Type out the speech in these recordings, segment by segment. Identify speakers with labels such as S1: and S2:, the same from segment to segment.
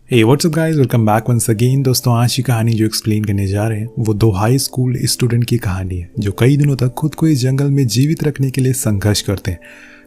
S1: हे WhatsApp guys, welcome back once again. दोस्तों, आज की कहानी जो एक्सप्लेन करने जा रहे हैं वो दो हाई स्कूल स्टूडेंट की कहानी है जो कई दिनों तक खुद को इस जंगल में जीवित रखने के लिए संघर्ष करते हैं।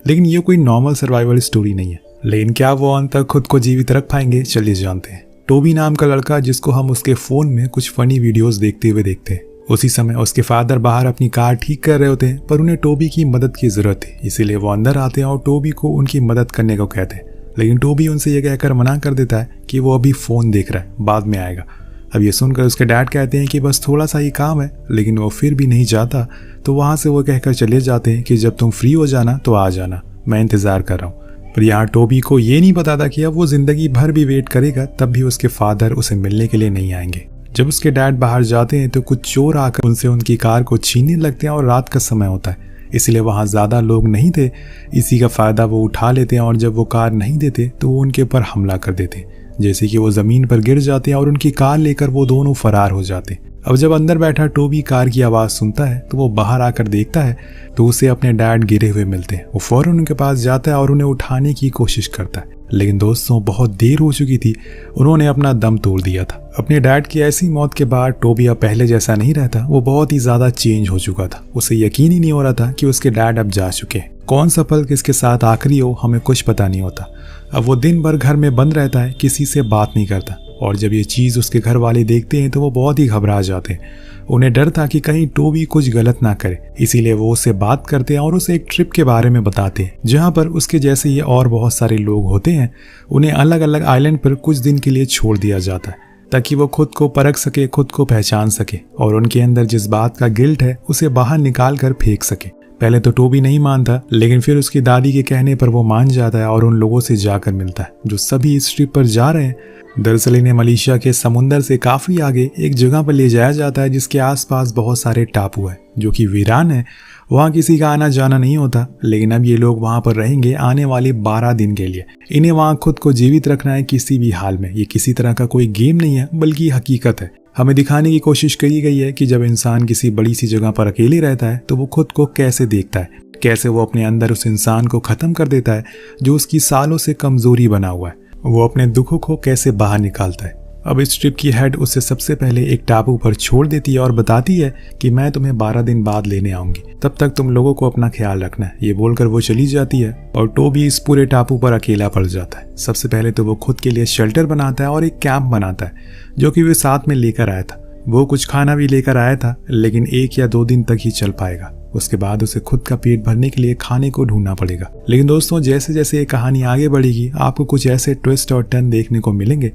S1: लेकिन ये कोई नॉर्मल सर्वाइवल स्टोरी नहीं है। लेकिन क्या वो अंत तक खुद को जीवित रख पाएंगे, चलिए जानते हैं। टोबी नाम का लड़का, जिसको हम उसके फोन में कुछ फनी वीडियोस देखते हुए देखते हैं, उसी समय उसके फादर बाहर अपनी कार ठीक कर रहे होते हैं, पर उन्हें टोबी की मदद की जरूरत थी। इसीलिए वो अंदर आते हैं और टोबी को उनकी मदद करने को कहते हैं। लेकिन टोबी उनसे ये कहकर मना कर देता है कि वो अभी फ़ोन देख रहा है, बाद में आएगा। अब ये सुनकर उसके डैड कहते हैं कि बस थोड़ा सा ही काम है, लेकिन वो फिर भी नहीं जाता। तो वहाँ से वो कहकर चले जाते हैं कि जब तुम फ्री हो जाना तो आ जाना, मैं इंतज़ार कर रहा हूँ। पर यहाँ टोबी को ये नहीं पता था कि अब वो ज़िंदगी भर भी वेट करेगा, तब भी उसके फादर उसे मिलने के लिए नहीं आएंगे। जब उसके डैड बाहर जाते हैं तो कुछ चोर आकर उनसे उनकी कार को छीनने लगते हैं और रात का समय होता है, इसलिए वहाँ ज़्यादा लोग नहीं थे। इसी का फ़ायदा वो उठा लेते हैं और जब वो कार नहीं देते तो वो उनके ऊपर हमला कर देते हैं। जैसे कि वो ज़मीन पर गिर जाते हैं और उनकी कार लेकर वो दोनों फरार हो जाते हैं। अब जब अंदर बैठा टोबी कार की आवाज़ सुनता है तो वो बाहर आकर देखता है तो उसे अपने डैड गिरे हुए मिलते हैं। वो फ़ौरन उनके पास जाता है और उन्हें उठाने की कोशिश करता है, लेकिन दोस्तों बहुत देर हो चुकी थी, उन्होंने अपना दम तोड़ दिया था। अपने डैड की ऐसी मौत के बाद टोबी अब पहले जैसा नहीं रहता, वो बहुत ही ज़्यादा चेंज हो चुका था। उसे यकीन ही नहीं हो रहा था कि उसके डैड अब जा चुके हैं। कौन सा पल किसके साथ आखिरी हो, हमें कुछ पता नहीं होता। अब वो दिन भर घर में बंद रहता है, किसी से बात नहीं करता, और जब ये चीज़ उसके घर वाले देखते हैं तो वो बहुत ही घबरा जाते हैं। उन्हें डर था कि कहीं टोबी कुछ गलत ना करे, इसीलिए वो उससे बात करते हैं और उसे एक ट्रिप के बारे में बताते हैं जहाँ पर उसके जैसे ये और बहुत सारे लोग होते हैं। उन्हें अलग अलग आइलैंड पर कुछ दिन के लिए छोड़ दिया जाता है ताकि वो खुद को परख सके, खुद को पहचान सके और उनके अंदर जिस बात का गिल्ट है उसे बाहर निकाल कर फेंक सके। पहले तो टोबी नहीं मानता, लेकिन फिर उसकी दादी के कहने पर वो मान जाता है और उन लोगों से जाकर मिलता है जो सभी इस ट्रिप पर जा रहे हैं। दरअसल इन्हें मलेशिया के समुंदर से काफ़ी आगे एक जगह पर ले जाया जाता है जिसके आसपास बहुत सारे टापू है जो कि वीरान है। वहाँ किसी का आना जाना नहीं होता, लेकिन अब ये लोग वहाँ पर रहेंगे आने वाले 12 दिन के लिए। इन्हें वहाँ खुद को जीवित रखना है किसी भी हाल में। ये किसी तरह का कोई गेम नहीं है, बल्कि हकीकत है। हमें दिखाने की कोशिश करी गई है कि जब इंसान किसी बड़ी सी जगह पर अकेले रहता है तो वो खुद को कैसे देखता है, कैसे वो अपने अंदर उस इंसान को ख़त्म कर देता है जो उसकी सालों से कमज़ोरी बना हुआ है, वो अपने दुखों को कैसे बाहर निकालता है। अब इस ट्रिप की हेड उसे सबसे पहले एक टापू पर छोड़ देती है और बताती है कि मैं तुम्हें 12 दिन बाद लेने आऊंगी, तब तक तुम लोगों को अपना ख्याल रखना है। ये बोलकर वो चली जाती है और टोबी इस पूरे टापू पर अकेला पड़ जाता है। सबसे पहले तो वो खुद के लिए शेल्टर बनाता है और एक कैंप बनाता है जो कि वो साथ में लेकर आया था। वो कुछ खाना भी लेकर आया था, लेकिन 1 या 2 दिन तक ही चल पाएगा। उसके बाद उसे खुद का पेट भरने के लिए खाने को ढूंढना पड़ेगा। लेकिन दोस्तों, जैसे जैसे ये कहानी आगे बढ़ेगी आपको कुछ ऐसे ट्विस्ट और टर्न देखने को मिलेंगे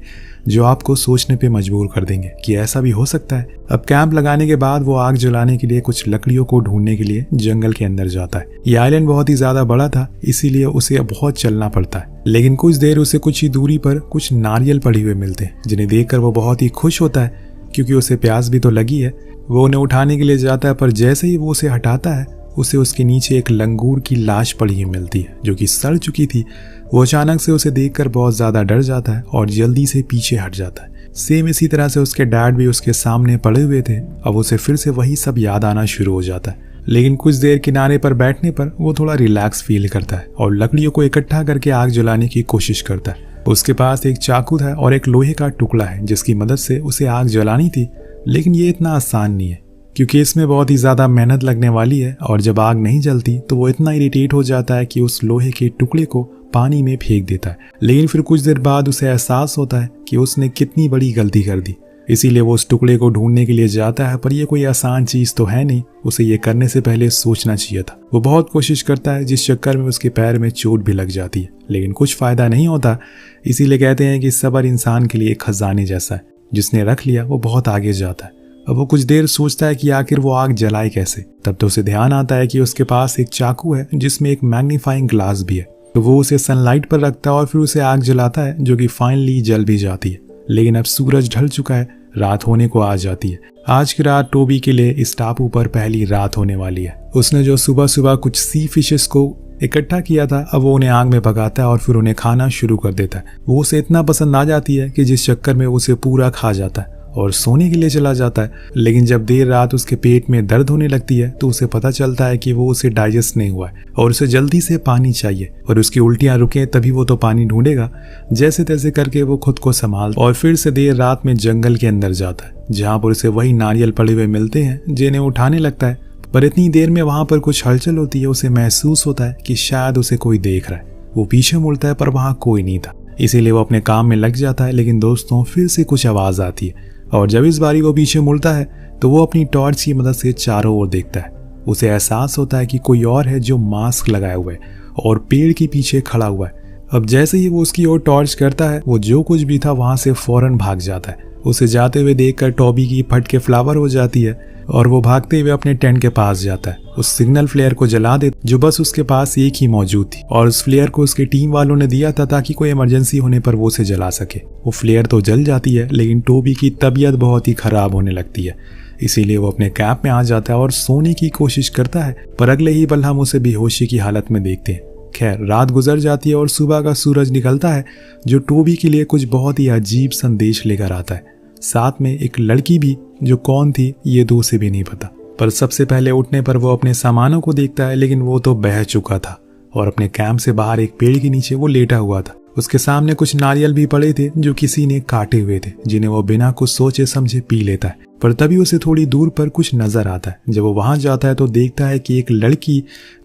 S1: जो आपको सोचने पे मजबूर कर देंगे कि ऐसा भी हो सकता है। अब कैंप लगाने के बाद वो आग जलाने के लिए कुछ लकड़ियों को ढूंढने के लिए जंगल के अंदर जाता है। ये आइलैंड बहुत ही ज्यादा बड़ा था, इसीलिए उसे बहुत चलना पड़ता है। लेकिन कुछ देर उसे कुछ ही दूरी पर कुछ नारियल पड़े हुए मिलते हैं जिन्हें देखकर वो बहुत ही खुश होता है, क्योंकि उसे प्यास भी तो लगी है। वो उन्हें उठाने के लिए जाता है, पर जैसे ही वो उसे हटाता है उसे उसके नीचे एक लंगूर की लाश पड़ी हुई मिलती है जो कि सड़ चुकी थी। वो अचानक से उसे देखकर बहुत ज़्यादा डर जाता है और जल्दी से पीछे हट जाता है। सेम इसी तरह से उसके डैड भी उसके सामने पड़े हुए थे। अब उसे फिर से वही सब याद आना शुरू हो जाता है। लेकिन कुछ देर किनारे पर बैठने पर वो थोड़ा रिलैक्स फील करता है और लकड़ियों को इकट्ठा करके आग जलाने की कोशिश करता है। उसके पास एक चाकू था और एक लोहे का टुकड़ा है जिसकी मदद से उसे आग जलानी थी। लेकिन ये इतना आसान नहीं है, क्योंकि इसमें बहुत ही ज़्यादा मेहनत लगने वाली है और जब आग नहीं जलती तो वो इतना इरिटेट हो जाता है कि उस लोहे के टुकड़े को पानी में फेंक देता है। लेकिन फिर कुछ देर बाद उसे एहसास होता है कि उसने कितनी बड़ी गलती कर दी, इसीलिए वो उस टुकड़े को ढूंढने के लिए जाता है। पर यह कोई आसान चीज़ तो है नहीं, उसे ये करने से पहले सोचना चाहिए था। वो बहुत कोशिश करता है, जिस चक्कर में उसके पैर में चोट भी लग जाती है, लेकिन कुछ फ़ायदा नहीं होता। इसीलिए कहते हैं कि सब्र इंसान के लिए एक खजाने जैसा है, जिसने रख लिया वो बहुत आगे जाता है। अब वो कुछ देर सोचता है कि आखिर वो आग जलाए कैसे। तब तो उसे ध्यान आता है कि उसके पास एक चाकू है जिसमें एक मैग्नीफाइंग ग्लास भी है। तो वो उसे सनलाइट पर रखता है और फिर उसे आग जलाता है, जो कि फाइनली जल भी जाती है। लेकिन अब सूरज ढल चुका है, रात होने को आ जाती है। आज की रात टोबी के लिए इस टापू पर पहली रात होने वाली है। उसने जो सुबह सुबह कुछ सी फिशेस को इकट्ठा किया था, अब वो उन्हें आग में पकाता है और फिर उन्हें खाना शुरू कर देता है। वो उसे इतना पसंद आ जाती है कि जिस चक्कर में उसे पूरा खा जाता है और सोने के लिए चला जाता है। लेकिन जब देर रात उसके पेट में दर्द होने लगती है तो उसे पता चलता है कि वो उसे डाइजेस्ट नहीं हुआ है और उसे जल्दी से पानी चाहिए और उसकी उल्टियां रुके तभी वो तो पानी ढूंढेगा। जैसे तैसे करके वो खुद को संभाल और फिर से देर रात में जंगल के अंदर जाता है, जहाँ पर उसे वही नारियल पड़े हुए मिलते हैं जिन्हें उठाने लगता है। पर इतनी देर में वहां पर कुछ हलचल होती है। उसे महसूस होता है कि शायद उसे कोई देख रहा है। वो पीछे मुड़ता है पर वहां कोई नहीं था, इसीलिए वो अपने काम में लग जाता है। लेकिन दोस्तों फिर से कुछ आवाज आती है और जब इस बारी वो पीछे मुड़ता है तो वो अपनी टॉर्च की मदद से चारों ओर देखता है। उसे एहसास होता है कि कोई और है जो मास्क लगाए हुए है और पेड़ के पीछे खड़ा हुआ है। अब जैसे ही वो उसकी ओर टॉर्च करता है वो जो कुछ भी था वहां से फौरन भाग जाता है। उसे जाते हुए देखकर टॉबी की फट के फ्लावर हो जाती है और वो भागते हुए अपने टेंट के पास जाता है। उस सिग्नल फ्लेयर को जला दे जो बस उसके पास एक ही मौजूद थी और उस फ्लेयर को उसके टीम वालों ने दिया था ताकि कोई इमरजेंसी होने पर वो उसे जला सके। वो फ्लेयर तो जल जाती है लेकिन टोबी की तबीयत बहुत ही खराब होने लगती है, इसीलिए वो अपने कैंप में आ जाता है और सोने की कोशिश करता है। पर अगले ही पल हम उसे बेहोशी की हालत में देखते हैं। खैर रात गुजर जाती है और सुबह का सूरज निकलता है जो टोबी के लिए कुछ बहुत ही अजीब संदेश लेकर आता है। साथ में एक लड़की भी, जो कौन थी ये तो उसे भी नहीं पता। पर सबसे पहले उठने पर वो अपने सामानों को देखता है लेकिन वो तो बह चुका था और अपने कैंप से बाहर एक पेड़ के नीचे वो लेटा हुआ था। उसके सामने कुछ नारियल भी पड़े थे जो किसी ने काटे हुए थे, जिन्हें वो बिना कुछ सोचे समझे पी लेता है। पर तभी उसे थोड़ी दूर पर कुछ नजर आता है। जब वो वहां जाता है तो देखता है कि एक लड़की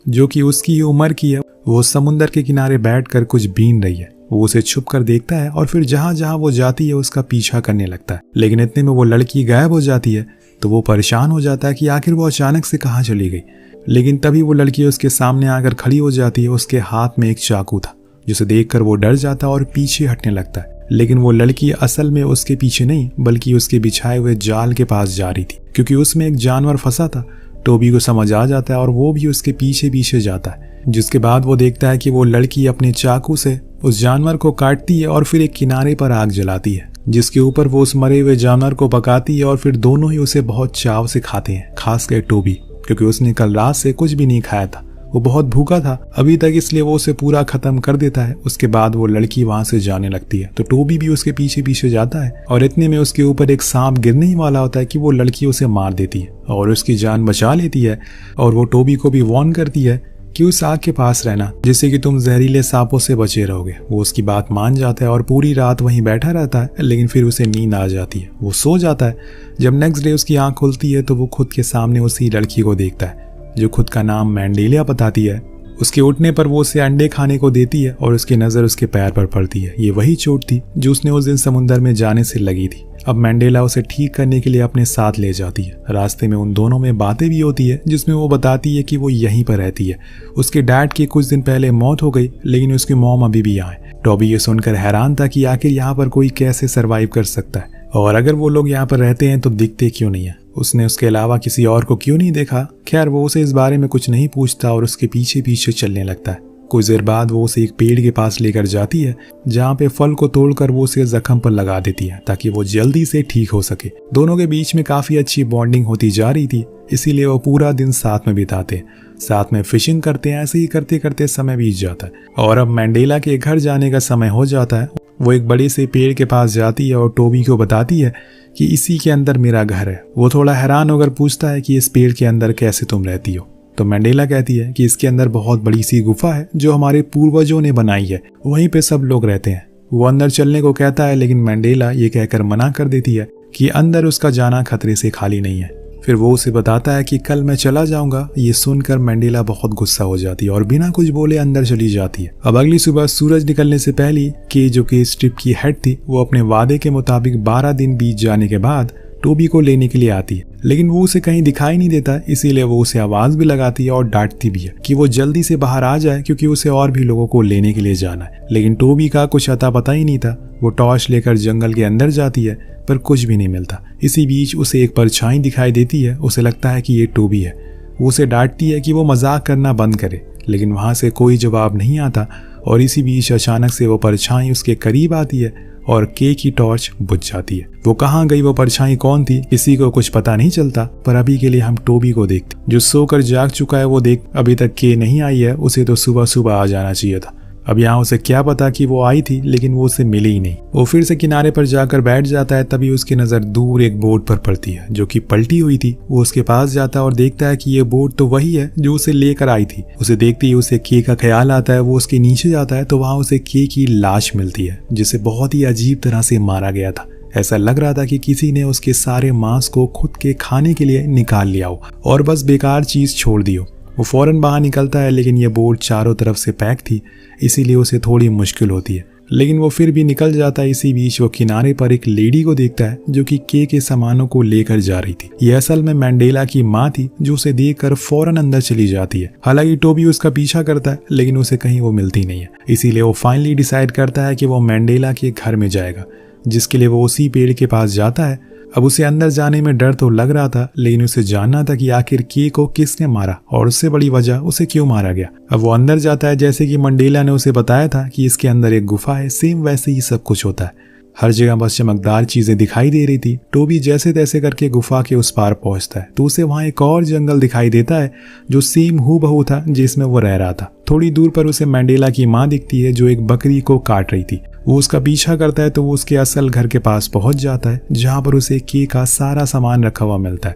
S1: जो कि उसकी उम्र की है वो समुंदर के किनारे बैठकर कुछ बीन रही है। वो उसे छुप कर देखता है और फिर जहां जहां वो जाती है उसका पीछा करने लगता है। लेकिन इतने में वो लड़की गायब हो जाती है तो वो परेशान हो जाता है कि आखिर वो अचानक से कहाँ चली गई। लेकिन तभी वो लड़की उसके सामने आकर खड़ी हो जाती है। उसके हाथ में एक चाकू था जिसे देखकर वो डर जाता है और पीछे हटने लगता है। लेकिन वो लड़की असल में उसके पीछे नहीं बल्कि उसके बिछाए हुए जाल के पास जा रही थी, क्योंकि उसमें एक जानवर फंसा था। टोबी को समझ आ जाता है और वो भी उसके पीछे पीछे जाता है, जिसके बाद वो देखता है कि वो लड़की अपने चाकू से उस जानवर को काटती है और फिर एक किनारे पर आग जलाती है, जिसके ऊपर वो उस मरे हुए जानवर को पकाती है और फिर दोनों ही उसे बहुत चाव से खाते हैं, खासकर टोबी, क्योंकि उसने कल रात से कुछ भी नहीं खाया था। वो बहुत भूखा था अभी तक, इसलिए वो उसे पूरा खत्म कर देता है। उसके बाद वो लड़की वहां से जाने लगती है तो टोबी भी उसके पीछे पीछे जाता है और इतने में उसके ऊपर एक सांप गिरने ही वाला होता है कि वो लड़की उसे मार देती है और उसकी जान बचा लेती है। और वो टोबी को भी वार्न करती है कि उस आग के पास रहना जिससे कि तुम जहरीले सांपों से बचे रहोगे। वो उसकी बात मान जाता है और पूरी रात वहीं बैठा रहता है, लेकिन फिर उसे नींद आ जाती है। वो सो जाता है। जब नेक्स्ट डे उसकी आंख खुलती है तो वो खुद के सामने उसी लड़की को देखता है जो खुद का नाम मैंडेलिया बताती है। उसके उठने पर वो उसे अंडे खाने को देती है और उसकी नजर उसके पैर पर पड़ती है। ये वही चोट थी जो उसने उस दिन समुद्र में जाने से लगी थी। अब मैंडेला उसे ठीक करने के लिए अपने साथ ले जाती है। रास्ते में उन दोनों में बातें भी होती है जिसमें वो बताती है कि वो यहीं पर रहती है। उसके डैड की कुछ दिन पहले मौत हो गई लेकिन उसकी मॉम अभी भी यहाँ है। टॉबी ये सुनकर हैरान था कि आखिर यहाँ पर कोई कैसे सरवाइव कर सकता है और अगर वो लोग यहाँ पर रहते हैं तो दिखते क्यों नहीं है। उसने उसके अलावा किसी और को क्यों नहीं देखा। खैर वो उसे इस बारे में कुछ नहीं पूछता और उसके पीछे पीछे चलने लगता है। कुछ देर बाद वो उसे एक पेड़ के पास लेकर जाती है जहाँ पे फल को तोड़कर वो उसे जख्म पर लगा देती है ताकि वो जल्दी से ठीक हो सके। दोनों के बीच में काफी अच्छी बॉन्डिंग होती जा रही थी, इसीलिए वो पूरा दिन साथ में बिताते, साथ में फिशिंग करते हैं। ऐसे ही करते करते समय बीत जाता है और अब मैंडेला के घर जाने का समय हो जाता है। वो एक बड़े से पेड़ के पास जाती है और टोबी को बताती है कि इसी के अंदर मेरा घर है। वो थोड़ा हैरान होकर पूछता है कि इस पेड़ के अंदर कैसे तुम रहती हो। तो मैंडेला कहती है कि इसके अंदर बहुत बड़ी सी गुफा है जो हमारे पूर्वजों ने बनाई है, वहीं पे सब लोग रहते हैं। वो अंदर चलने को कहता है लेकिन मैंडेला ये कहकर मना कर देती है कि अंदर उसका जाना खतरे से खाली नहीं है। फिर वो उसे बताता है कि कल मैं चला जाऊंगा। ये सुनकर मैंडेला बहुत गुस्सा हो जाती है और बिना कुछ बोले अंदर चली जाती है। अब अगली सुबह सूरज निकलने से पहले के जो कि इस ट्रिप की हेड थी वो अपने वादे के मुताबिक 12 दिन बीत जाने के बाद टोबी को लेने के लिए आती है, लेकिन वो उसे कहीं दिखाई नहीं देता, इसीलिए वो उसे आवाज भी लगाती है और डांटती भी है कि वो जल्दी से बाहर आ जाए क्योंकि उसे और भी लोगों को लेने के लिए जाना है। लेकिन टोबी का कुछ अता पता ही नहीं था। वो टॉर्च लेकर जंगल के अंदर जाती है पर कुछ भी नहीं मिलता। इसी बीच उसे एक परछाई दिखाई देती है। उसे लगता है कि ये टोबी है। वो उसे डांटती है कि वो मजाक करना बंद करे, लेकिन वहां से कोई जवाब नहीं आता और इसी बीच अचानक से वो परछाई उसके करीब आती है और के की टॉर्च बुझ जाती है। वो कहाँ गई, वो परछाई कौन थी, किसी को कुछ पता नहीं चलता। पर अभी के लिए हम टोबी को देखते जो सोकर जाग चुका है। वो देख अभी तक के नहीं आई है, उसे तो सुबह सुबह आ जाना चाहिए था। अब यहाँ उसे क्या पता कि वो आई थी, लेकिन वो उसे मिली ही नहीं। वो फिर से किनारे पर जाकर बैठ जाता है। तभी उसकी नज़र दूर एक बोट पर पड़ती है जो कि पलटी हुई थी। वो उसके पास जाता है और देखता है कि ये बोट तो वही है जो उसे लेकर आई थी। उसे देखते ही उसे के का ख्याल आता है। वो उसके नीचे जाता है तो वहाँ उसे के की लाश मिलती है जिसे बहुत ही अजीब तरह से मारा गया था। ऐसा लग रहा था कि किसी ने उसके सारे मांस को खुद के खाने के लिए निकाल लिया हो और बस बेकार चीज छोड़ दी हो। वो फौरन बाहर निकलता है, लेकिन ये बोट चारों तरफ से पैक थी, इसीलिए उसे थोड़ी मुश्किल होती है, लेकिन वो फिर भी निकल जाता है। इसी बीच वो किनारे पर एक लेडी को देखता है जो कि के सामानों को लेकर जा रही थी। ये असल में मैंडेला की माँ थी जो उसे देखकर फौरन अंदर चली जाती है। हालांकि टोबी उसका पीछा करता है, लेकिन उसे कहीं वो मिलती नहीं है। इसीलिए वो फाइनली डिसाइड करता है कि वो मैंडेला के घर में जाएगा, जिसके लिए वो उसी पेड़ के पास जाता है। अब उसे अंदर जाने में डर तो लग रहा था, लेकिन उसे जानना था कि आखिर के को किसने मारा और उससे बड़ी वजह उसे क्यों मारा गया। अब वो अंदर जाता है जैसे कि मंडेला ने उसे बताया था कि इसके अंदर एक गुफा है। सेम वैसे ही सब कुछ होता है। हर जगह बस चमकदार चीजें दिखाई दे रही थी। टोबी जैसे तैसे करके गुफा के उस पार पहुंचता है तो उसे वहां एक और जंगल दिखाई देता है जो सेम हूबहू था जिसमें वो रह रहा था। थोड़ी दूर पर उसे मैंडेला की माँ दिखती है जो एक बकरी को काट रही थी। वो उसका पीछा करता है तो वो उसके असल घर के पास पहुंच जाता है जहां पर उसे के का सारा सामान रखा हुआ मिलता है।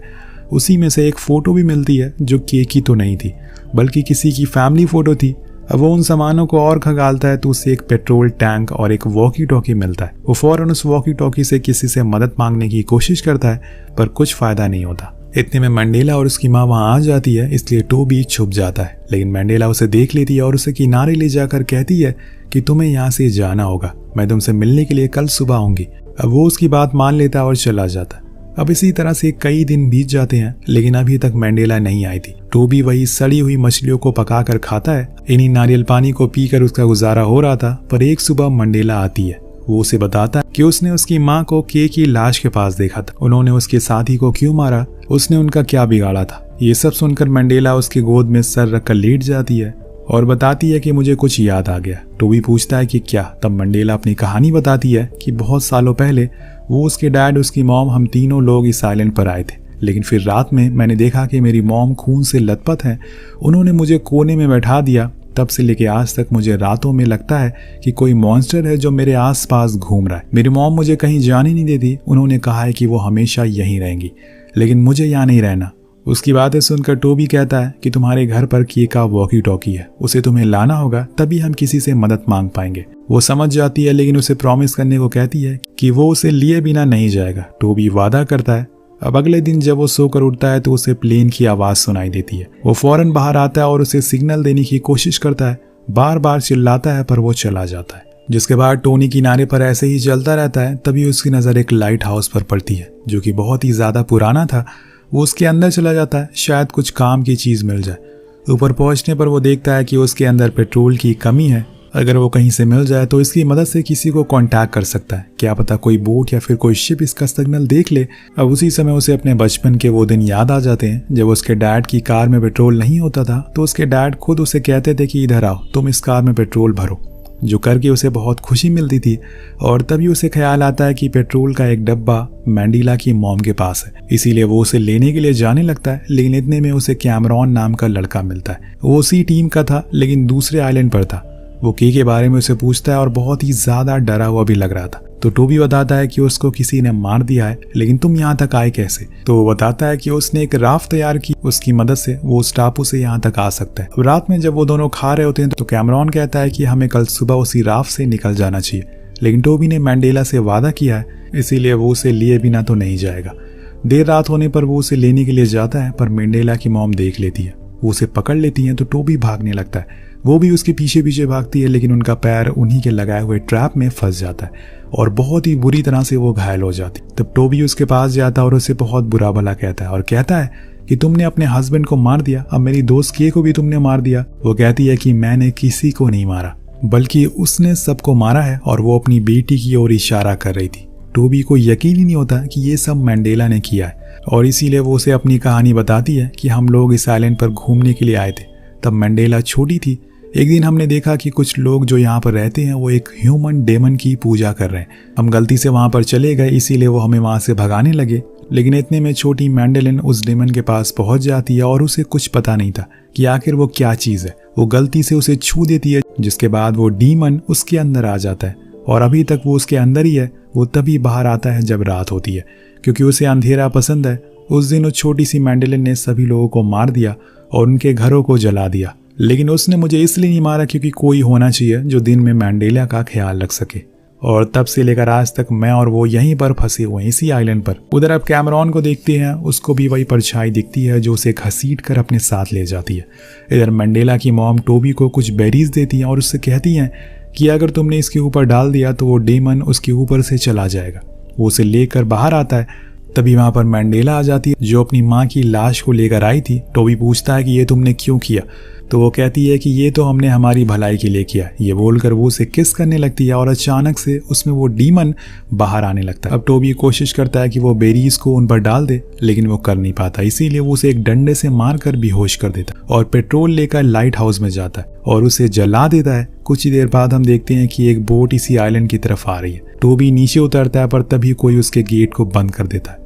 S1: उसी में से एक फोटो भी मिलती है जो के की तो नहीं थी बल्कि किसी की फैमिली फोटो थी। अब वो उन सामानों को और खंगालता है तो उसे एक पेट्रोल टैंक और एक वॉकी टॉकी मिलता है। वो फौरन उस वॉकी टॉकी से किसी से मदद मांगने की कोशिश करता है पर कुछ फायदा नहीं होता। इतने में मंडेला और उसकी माँ वहां आ जाती है, इसलिए टोबी छुप जाता है। लेकिन मंडेला उसे देख लेती है और उसे किनारे ले जाकर कहती है कि तुम्हें यहाँ से जाना होगा, मैं तुमसे मिलने के लिए कल सुबह आऊंगी। अब वो उसकी बात मान लेता है और चला जाता है। अब इसी तरह से कई दिन बीत जाते हैं, लेकिन अभी तक मंडेला नहीं आई थी। टोबी वही सड़ी हुई मछलियों को पकाकर खाता है। इन्हीं नारियल पानी को पीकर उसका गुजारा हो रहा था, पर एक सुबह मंडेला आती है। वो उसे बताता है कि उसने उसकी माँ को के की लाश के पास देखा था। उन्होंने उसके साथी को क्यों मारा, उसने उनका क्या बिगाड़ा था। ये सब सुनकर मंडेला उसकी गोद में सर रखकर लेट जाती है और बताती है कि मुझे कुछ याद आ गया। टोबी पूछता है कि क्या। तब मंडेला अपनी कहानी बताती है कि बहुत सालों पहले वो, उसके डैड, उसकी मॉम, हम तीनों लोग इस आइलैंड पर आए थे। लेकिन फिर रात में मैंने देखा कि मेरी मॉम खून से लथपथ है। उन्होंने मुझे कोने में बैठा दिया। तब से लेके आज तक मुझे रातों में लगता है कि कोई मॉन्स्टर है जो मेरे आसपास घूम रहा है। मेरी मॉम मुझे कहीं जाने नहीं देती। उन्होंने कहा है कि वो हमेशा यहीं रहेंगी, लेकिन मुझे यहाँ नहीं रहना। उसकी बातें सुनकर टोबी कहता है कि तुम्हारे घर पर के का वॉकी टॉकी है, उसे तुम्हें लाना होगा, तभी हम किसी से मदद मांग पाएंगे। वो समझ जाती है, लेकिन उसे प्रॉमिस करने को कहती है कि वो उसे लिए बिना नहीं जाएगा। टोबी वादा करता है। अब अगले दिन जब वो सोकर उठता है तो उसे प्लेन की आवाज सुनाई देती है। वो फौरन बाहर आता है और उसे सिग्नल देने की कोशिश करता है। बार बार चिल्लाता है पर वो चला जाता है। जिसके बाद टोनी किनारे पर ऐसे ही चलता रहता है। तभी उसकी नजर एक लाइट हाउस पर पड़ती है जो कि बहुत ही ज्यादा पुराना था। वो उसके अंदर चला जाता है, शायद कुछ काम की चीज मिल जाए। ऊपर पहुंचने पर वो देखता है कि उसके अंदर पेट्रोल की कमी है। अगर वो कहीं से मिल जाए तो इसकी मदद से किसी को कांटेक्ट कर सकता है। क्या पता कोई बोट या फिर कोई शिप इसका सिग्नल देख ले। अब उसी समय उसे अपने बचपन के वो दिन याद आ जाते हैं जब उसके डैड की कार में पेट्रोल नहीं होता था तो उसके डैड खुद उसे कहते थे कि इधर आओ, तुम इस कार में पेट्रोल भरो, जो करके उसे बहुत खुशी मिलती थी। और तभी उसे ख्याल आता है कि पेट्रोल का एक डब्बा मैंडेला की मॉम के पास है, इसीलिए वो उसे लेने के लिए जाने लगता है। लेकिन इतने में उसे कैमरॉन नाम का लड़का मिलता है। वो उसी टीम का था लेकिन दूसरे आइलैंड पर था। वो के बारे में उसे पूछता है और बहुत ही ज्यादा डरा हुआ भी लग रहा था। तो टोबी बताता है कि उसको किसी ने मार दिया है, लेकिन तुम यहाँ तक आए कैसे। तो वो बताता है कि उसने एक राफ्ट तैयार की, उसकी मदद से वो उस टापू से यहाँ तक आ सकता है। अब रात में जब वो दोनों खा रहे होते हैं तो कैमरॉन कहता है कि हमें कल सुबह उसी राफ्ट से निकल जाना चाहिए। लेकिन टोबी ने मैंडेला से वादा किया है, इसीलिए वो उसे लिए बिना तो नहीं जाएगा। देर रात होने पर वो उसे लेने के लिए जाता है, पर मैंडेला की मॉम देख लेती है। वो उसे पकड़ लेती है तो टोबी भागने लगता है। वो भी उसके पीछे पीछे भागती है, लेकिन उनका पैर उन्हीं के लगाए हुए ट्रैप में फंस जाता है और बहुत ही बुरी तरह से वो घायल हो जाती। तब टोबी उसके पास जाता है और उसे बहुत बुरा भला कहता है और कहता है कि तुमने अपने हस्बैंड को मार दिया, अब मेरी दोस्त के को भी तुमने मार दिया। वो कहती है कि मैंने किसी को नहीं मारा, बल्कि उसने सबको मारा है, और वो अपनी बेटी की ओर इशारा कर रही थी। टोबी को यकीन ही नहीं होता कि ये सब मंडेला ने किया है, और इसीलिए वो उसे अपनी कहानी बताती है कि हम लोग इस आइलैंड पर घूमने के लिए आए थे। तब मंडेला छोटी थी। एक दिन हमने देखा कि कुछ लोग जो यहाँ पर रहते हैं वो एक ह्यूमन डेमन की पूजा कर रहे हैं। हम गलती से वहाँ पर चले गए, इसीलिए वो हमें वहाँ से भगाने लगे। लेकिन इतने में छोटी मैंडेलिन उस डेमन के पास पहुँच जाती है और उसे कुछ पता नहीं था कि आखिर वो क्या चीज़ है। वो गलती से उसे छू देती है, जिसके बाद वो डीमन उसके अंदर आ जाता है और अभी तक वो उसके अंदर ही है। वो तभी बाहर आता है जब रात होती है, क्योंकि उसे अंधेरा पसंद है। उस दिन उस छोटी सी मैंडेलिन ने सभी लोगों को मार दिया और उनके घरों को जला दिया, लेकिन उसने मुझे इसलिए नहीं मारा क्योंकि कोई होना चाहिए जो दिन में मैंडेला का ख्याल रख सके। और तब से लेकर आज तक मैं और वो यहीं पर फंसे हुए हैं, इसी आइलैंड पर। उधर अब कैमरॉन को देखते हैं, उसको भी वही परछाई दिखती है जो उसे घसीट कर अपने साथ ले जाती है। इधर मंडेला की मॉम टोबी को कुछ बेरीज देती हैं और उससे कहती हैं कि अगर तुमने इसके ऊपर डाल दिया तो वो डेमन उसके ऊपर से चला जाएगा। वो उसे लेकर बाहर आता है, तभी वहां पर मैंडेला आ जाती है जो अपनी माँ की लाश को लेकर आई थी। टोबी पूछता है कि ये तुमने क्यों किया, तो वो कहती है कि ये तो हमने हमारी भलाई के लिए किया। ये बोलकर वो उसे किस करने लगती है और अचानक से उसमें वो डीमन बाहर आने लगता है। अब टोबी कोशिश करता है कि वो बेरीज को उन पर डाल दे, लेकिन वो कर नहीं पाता, इसीलिए वो उसे एक डंडे से मारकर बेहोश कर देता है और पेट्रोल लेकर लाइट हाउस में जाता है और उसे जला देता है। कुछ ही देर बाद हम देखते हैं कि एक बोट इसी आइलैंड की तरफ आ रही है। टोबी नीचे उतरता है, पर तभी कोई उसके गेट को बंद कर देता है।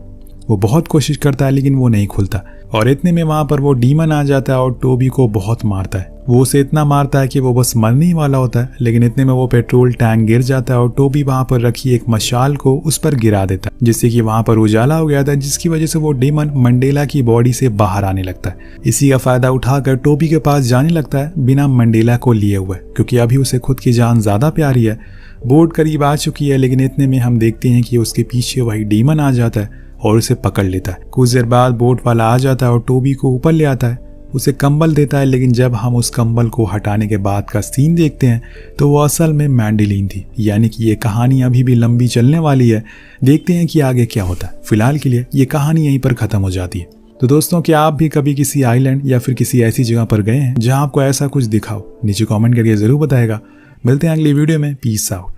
S1: वो बहुत कोशिश करता है लेकिन वो नहीं खुलता और इतने में वहां पर वो डीमन आ जाता है और टोबी को बहुत मारता है। वो उसे इतना मारता है कि वो बस मरने ही वाला होता है, लेकिन इतने में वो पेट्रोल टैंक गिर जाता है और टोबी वहां पर रखी एक मशाल को उस पर गिरा देता है, जिससे कि वहां पर उजाला हो गया था, जिसकी वजह से वो डीमन मंडेला की बॉडी से बाहर आने लगता है। इसी का फायदा उठाकर टोबी के पास जाने लगता है बिना मंडेला को लिए हुए, क्योंकि अभी उसे खुद की जान ज्यादा प्यारी है। बोट करीब आ चुकी है, लेकिन इतने में हम देखते हैं कि उसके पीछे वही डीमन आ जाता है और उसे पकड़ लेता है। कुछ देर बाद बोट वाला आ जाता है और टोबी को ऊपर ले आता है, उसे कंबल देता है, लेकिन जब हम उस कंबल को हटाने के बाद का सीन देखते हैं तो वो असल में मैंडेलिन थी। यानी कि ये कहानी अभी भी लंबी चलने वाली है, देखते हैं कि आगे क्या होता है। फिलहाल के लिए ये कहानी यहीं पर खत्म हो जाती है। तो दोस्तों, क्या आप भी कभी किसी आइलैंड या फिर किसी ऐसी जगह पर गए हैं जहां आपको ऐसा कुछ दिखाओ? नीचे कमेंट करके जरूर बताएगा। मिलते हैं अगली वीडियो में। Peace out.